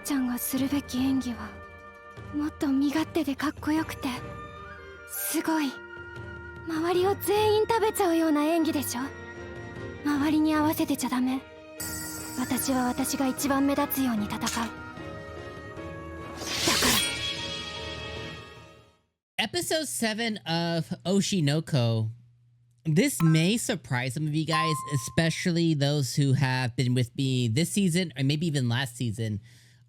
ちゃんがするべき演技はもっと身勝手でかっこよくてすごい周りを全員食べちゃうような演技でしょ。周りに合わせてちゃダメ。私は私が一番目立つように戦う。だから。Episode 7 of Oshi no Ko. This may surprise some of you guys, especially those who have been with me this season or maybe even last season.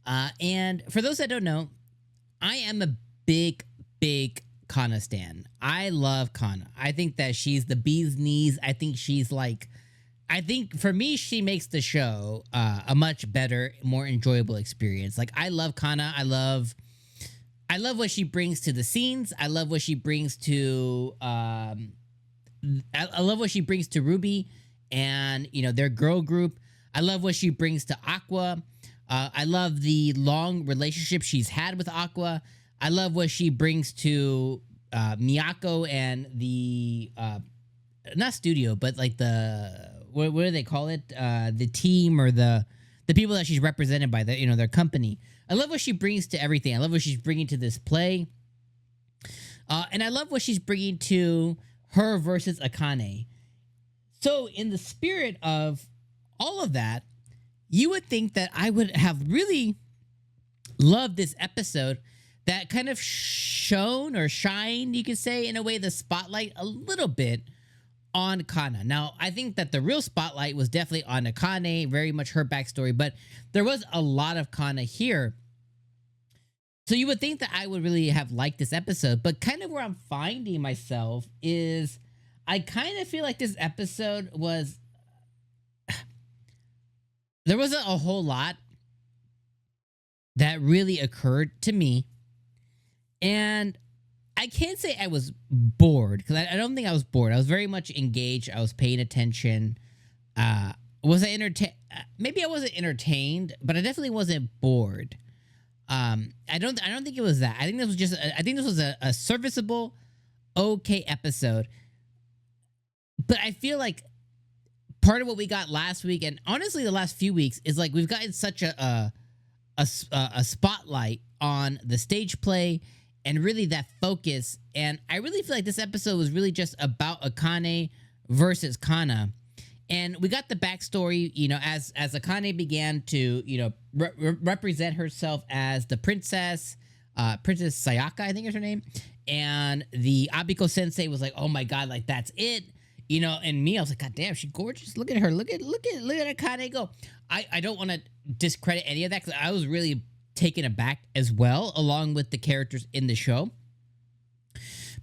And for those that don't know, I am a big Kana stan. I love Kana. I think that she's the bee's knees. I think she's like, I think for me, she makes the show a much better, more enjoyable experience. Like, I love Kana. I love what she brings to the scenes. I love what she brings to I love what she brings to Ruby and, you know, their girl group. I love what she brings to Aqua. I love the long relationship she's had with Aqua. I love what she brings to Miyako and the not studio, but like the what do they call it? The team or the people that she's represented by, the, you know, their company. I love what she brings to everything. I love what she's bringing to this play, and I love what she's bringing to her versus Akane. So, in the spirit of all of that, you would think that I would have really loved this episode that kind of shone or shined, you could say, in a way, the spotlight a little bit on Kana. Now, I think that the real spotlight was definitely on Akane, very much her backstory, but there was a lot of Kana here. So you would think that I would really have liked this episode, but kind of where I'm finding myself is I kind of feel like this episode was... there wasn't a whole lot that really occurred to me. And I can't say I was bored, because I don't think I was bored. I was very much engaged. I was paying attention. Was I entertained? Maybe I wasn't entertained, but I definitely wasn't bored. I don't think it was that. I think this was just a serviceable, okay episode. But I feel like part of what we got last week, and honestly the last few weeks, is like we've gotten such a spotlight on the stage play and really that focus. And I really feel like this episode was really just about Akane versus Kana. And we got the backstory, you know, as Akane began to, you know, represent herself as the princess, Princess Sayaka, I think is her name. And the Abiko sensei was like, oh my God, like that's it. You know, and me, I was like, God damn, she's gorgeous. Look at her. Look at Akane go. I don't want to discredit any of that, because I was really taken aback as well, along with the characters in the show.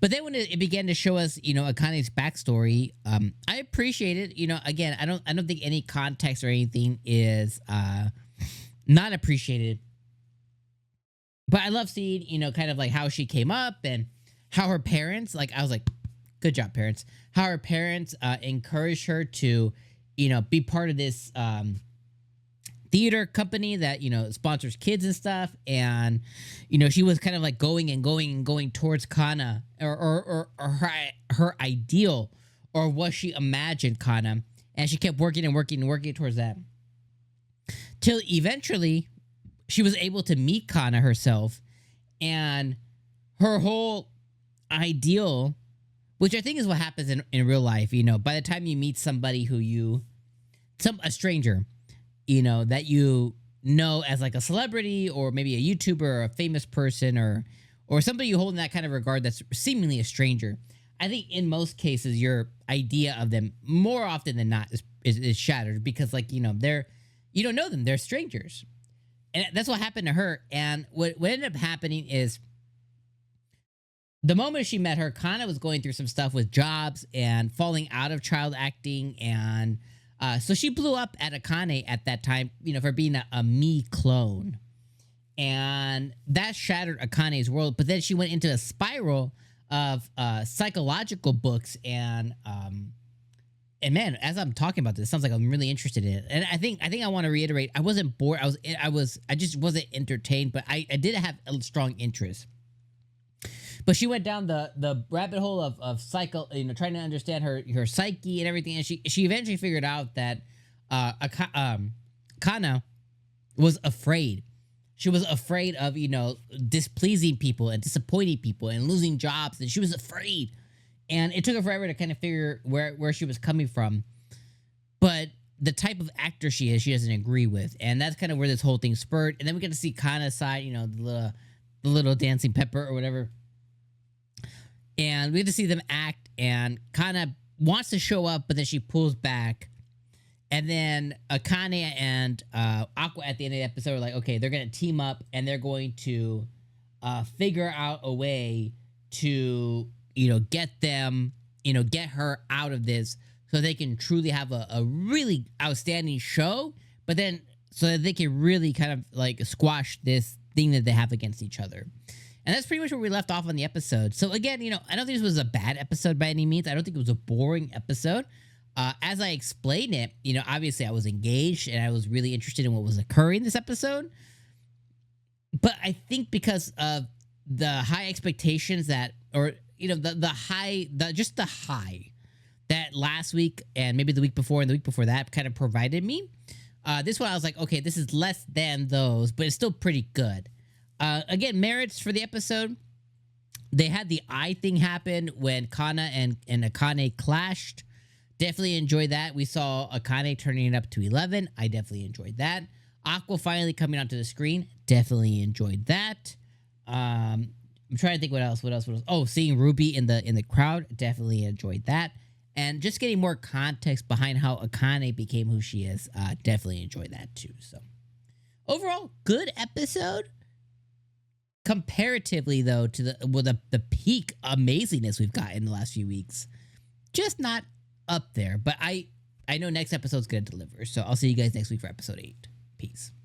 But then when it began to show us, you know, Akane's backstory, I appreciate it. You know, again, I don't think any context or anything is not appreciated. But I love seeing, you know, kind of like how she came up and how her parents, like, I was like, good job, parents. How her parents encouraged her to, you know, be part of this theater company that, you know, sponsors kids and stuff. And, you know, she was kind of like going towards Kana or her ideal, or what she imagined Kana. And she kept working towards that. Till eventually she was able to meet Kana herself, and her whole ideal, which I think is what happens in real life. You know, by the time you meet somebody who a stranger, you know, that you know as like a celebrity or maybe a YouTuber or a famous person or somebody you hold in that kind of regard that's seemingly a stranger, I think in most cases your idea of them more often than not is shattered, because, like, you know, you don't know them, they're strangers. And that's what happened to her. And what ended up happening is, the moment she met her, Kana was going through some stuff with jobs and falling out of child acting. And so she blew up at Akane at that time, you know, for being a me clone. And that shattered Akane's world. But then she went into a spiral of psychological books. And man, as I'm talking about this, it sounds like I'm really interested in it. And I think I want to reiterate, I wasn't bored. I just wasn't entertained, but I did have a strong interest. But she went down the rabbit hole of psycho, you know, trying to understand her psyche and everything. And she eventually figured out that Kana was afraid. she was afraid of, you know, displeasing people and disappointing people and losing jobs, and she was afraid. And it took her forever to kind of figure where she was coming from. But the type of actor she is, she doesn't agree with. And that's kind of where this whole thing spurred. And then we get to see Kana's side, you know, the little dancing pepper or whatever. And we get to see them act, and Kana wants to show up, but then she pulls back. And then Akane and Aqua at the end of the episode are like, okay, they're going to team up, and they're going to figure out a way to, you know, get them, you know, get her out of this so they can truly have a really outstanding show, but then so that they can really kind of like squash this thing that they have against each other. And that's pretty much where we left off on the episode. So again, you know, I don't think this was a bad episode by any means. I don't think it was a boring episode. As I explained it, you know, obviously I was engaged and I was really interested in what was occurring this episode. But I think because of the high expectations that, or, you know, the high that last week and maybe the week before and the week before that kind of provided me, this one I was like, okay, this is less than those, but it's still pretty good. Again, merits for the episode. They had the eye thing happen when Kana and Akane clashed. Definitely enjoyed that. We saw Akane turning it up to 11. I definitely enjoyed that. Aqua finally coming onto the screen. Definitely enjoyed that. I'm trying to think what else. Oh, seeing Ruby in the crowd. Definitely enjoyed that. And just getting more context behind how Akane became who she is. Definitely enjoyed that too. So overall, good episode. Comparatively, though, to the peak amazingness we've got in the last few weeks, just not up there. But I know next episode's gonna deliver. So I'll see you guys next week for episode 8. Peace.